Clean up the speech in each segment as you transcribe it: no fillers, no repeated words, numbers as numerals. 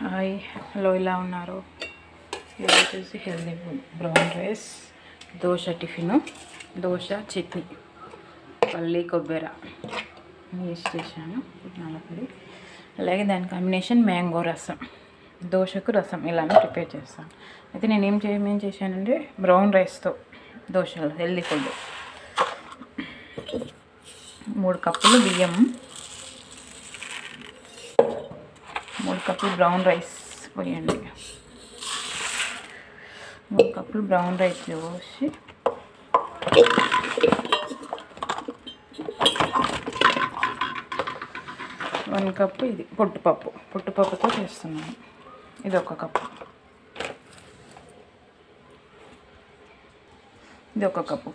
Hi hello, ఇలా ఉన్నారు. ఇది వచ్చేసి healthy food, brown rice, dosa tiffin, dosa chutney, పల్లి కొబ్బరి వేస్ట్ చేశాను, పుట్నాల పొడి. అలాగే దాని కాంబినేషన్ మ్యాంగో రసం, దోశకు రసం ఇలానే ప్రిపేర్ చేస్తాను. అయితే నేను ఏం చేశానంటే బ్రౌన్ రైస్తో దోశలు హెల్దీ ఫుడ్. 3 కప్పులు బియ్యం, 3 కప్పులు బ్రౌన్ రైస్ పోయండి. 3 కప్పులు బ్రౌన్ రైస్ పోసి వన్ కప్పు ఇది పొట్టుపప్పుతో చేస్తున్నాను. ఇది 1 కప్పు, ఇది 1 కప్పు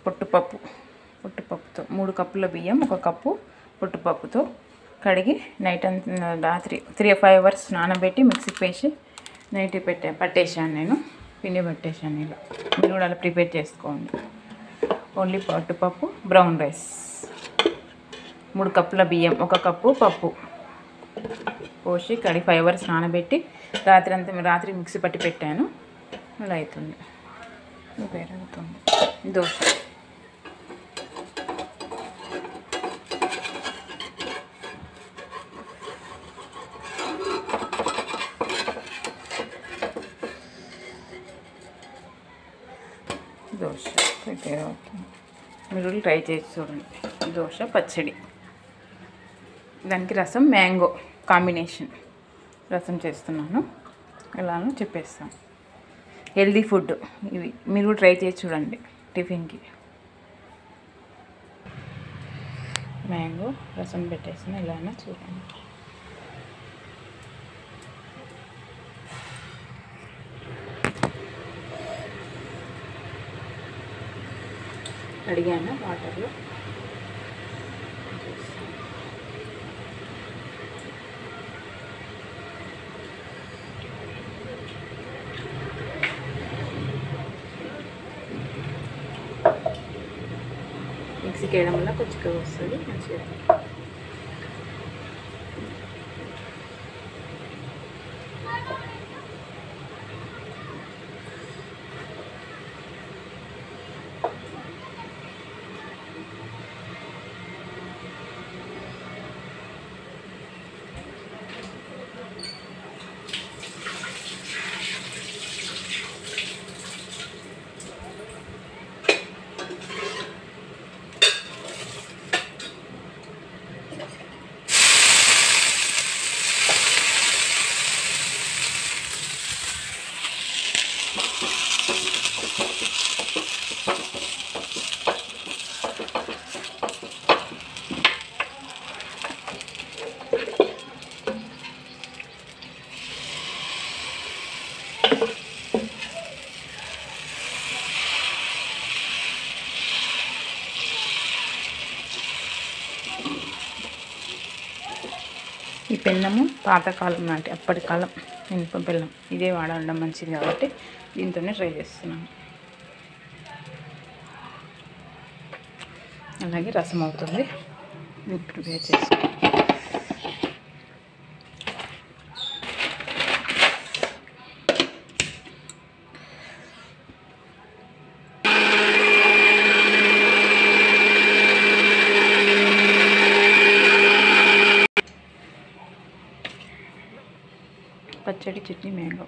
పొట్టుపప్పుతో 3 కప్పుల బియ్యం, 1 కప్పు పొట్టుపప్పుతో కడిగి నైట్ అంతా రాత్రి 3-5 అవర్స్ నానబెట్టి మిక్సీకి వేసి నైట్ పట్టేశాను. నేను పిండి పట్టేశాను. ఇలా మీరు కూడా అలా ప్రిపేర్ చేసుకోండి. ఓన్లీ పొట్టుపప్పు, బ్రౌన్ రైస్, 3 కప్పుల బియ్యం, 1 కప్పు పప్పు పోసి కడిగి 5 అవర్స్ నానబెట్టి రాత్రి మిక్సీ పట్టి పెట్టాను. అలా అవుతుంది, ప్రిపేర్ అవుతుంది దోశ. దోశ ప్రిపేర్ అవుతుంది. మీరు ట్రై చేసి చూడండి. దోశ పచ్చడి, దానికి రసం మ్యాంగో కాంబినేషన్ రసం చేస్తున్నాను. ఎలానో చెప్పేస్తాను. హెల్దీ ఫుడ్ ఇవి, మీరు ట్రై చేసి చూడండి టిఫిన్కి. మ్యాంగో రసం పెట్టేసిన ఎలానో చూడండి. అడిగాను వాటర్లో. మిక్సీకి వేయడం వల్ల కొంచెం వస్తుంది మంచిగా. ఈ బెల్లము పాతకాలం నాటి అప్పటి కాలం ఇనుప బెల్లం, ఇదే వాడడం మంచిది కాబట్టి దీంతోనే ట్రై చేస్తున్నాను. అలాగే రసం అవుతుంది, మీరు ప్రిపేర్ చేసుకోండి. పచ్చడి, చట్నీ, మ్యాంగో.